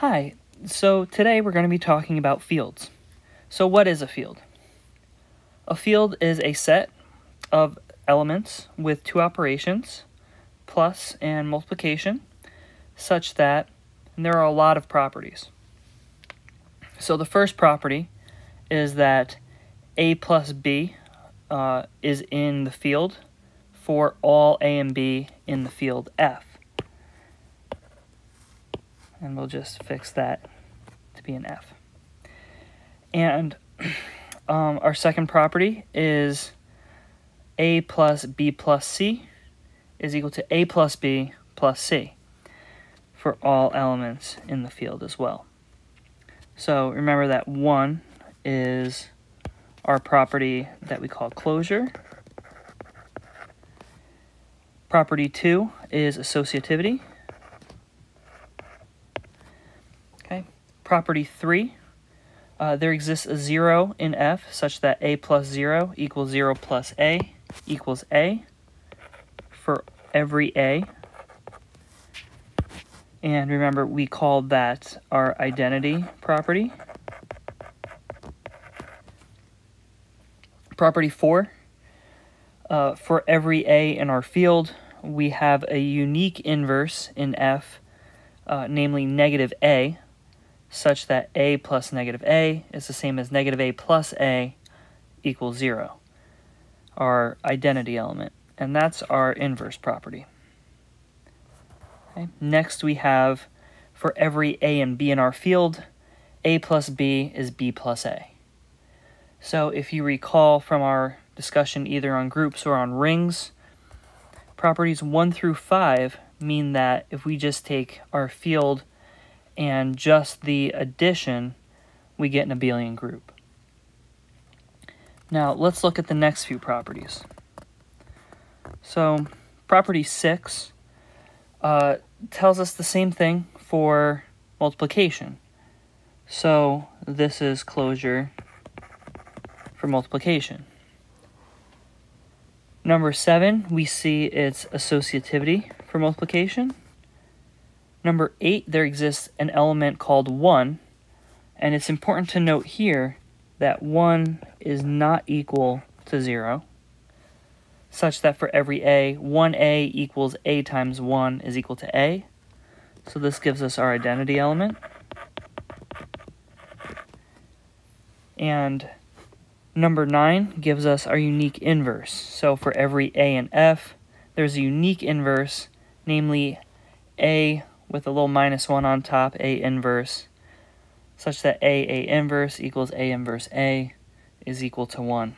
Hi, so today we're going to be talking about fields. So what is a field? A field is a set of elements with two operations, plus and multiplication, such that there are a lot of properties. So the first property is that a plus b is in the field for all a and b in the field F. And we'll just fix that to be an F. And our second property is a plus b plus c is equal to a plus b plus c for all elements in the field as well. So remember that 1 is our property that we call closure. Property 2 is associativity. Okay. Property 3, there exists a 0 in F such that a plus 0 equals 0 plus a equals a for every a. And remember, we called that our identity property. Property 4, for every a in our field, we have a unique inverse in F, namely negative a, such that a plus negative a is the same as negative a plus a equals 0, our identity element. And that's our inverse property. Okay. Next we have, for every a and b in our field, a plus b is b plus a. So if you recall from our discussion either on groups or on rings, properties 1 through 5 mean that if we just take our field and just the addition, we get an abelian group. Now let's look at the next few properties. So property 6 tells us the same thing for multiplication. So this is closure for multiplication. Number 7, we see its associativity for multiplication. Number 8, there exists an element called 1, and it's important to note here that 1 is not equal to 0, such that for every a, 1a equals a times 1 is equal to a. So this gives us our identity element. And number 9 gives us our unique inverse. So for every a in F, there's a unique inverse, namely a with a little minus 1 on top, a inverse, such that a inverse equals a inverse a is equal to 1.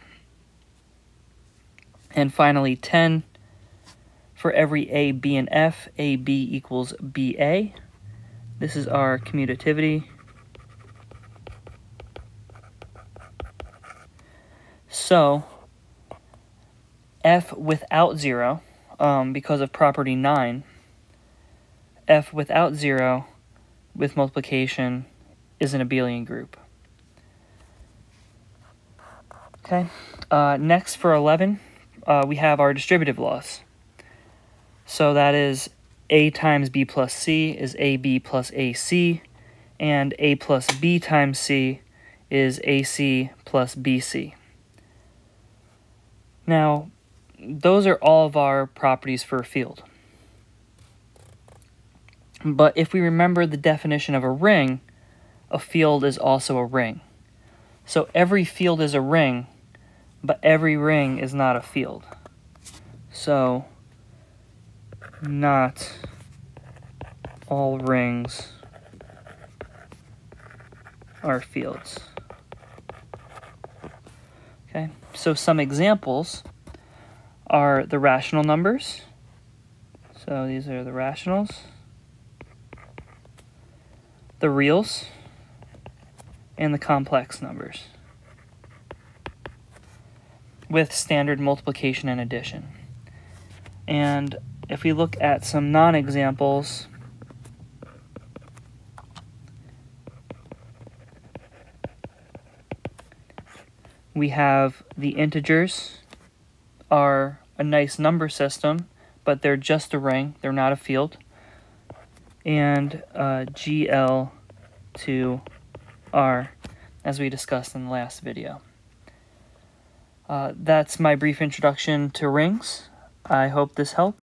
And finally 10, for every a, b, and F, a, b equals b, a. This is our commutativity. So F without 0, because of property 9, F without 0 with multiplication is an abelian group. Okay. Next for 11, we have our distributive laws. So that is a times b plus c is ab plus ac, and a plus b times c is ac plus bc. Now, those are all of our properties for a field. But if we remember the definition of a ring, a field is also a ring. So every field is a ring, but every ring is not a field. So not all rings are fields. Okay, so some examples are the rational numbers. So these are the rationals. The reals, and the complex numbers, with standard multiplication and addition. And if we look at some non-examples, we have the integers are a nice number system, but they're just a ring, they're not a field. And GL to R, as we discussed in the last video. That's my brief introduction to rings. I hope this helped.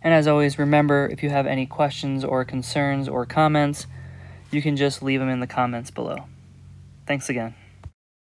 And as always, remember, if you have any questions or concerns or comments, you can just leave them in the comments below. Thanks again.